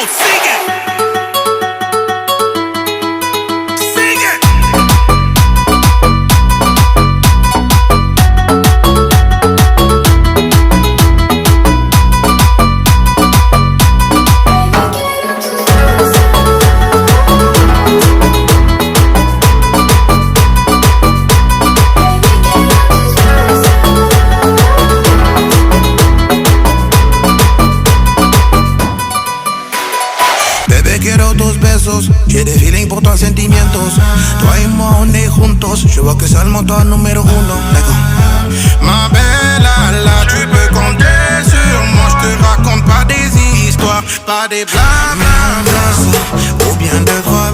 sigue. Sigue. Bebé, quiero tus besos, j'ai des feelings pour toi, sentimientos. Toi et moi, on est juntos, je vois que c'est le moteur numéro uno. Ma belle, là, tu peux compter sur moi. Je te raconte pas des histoires, pas des blablabla, ou bien de droits.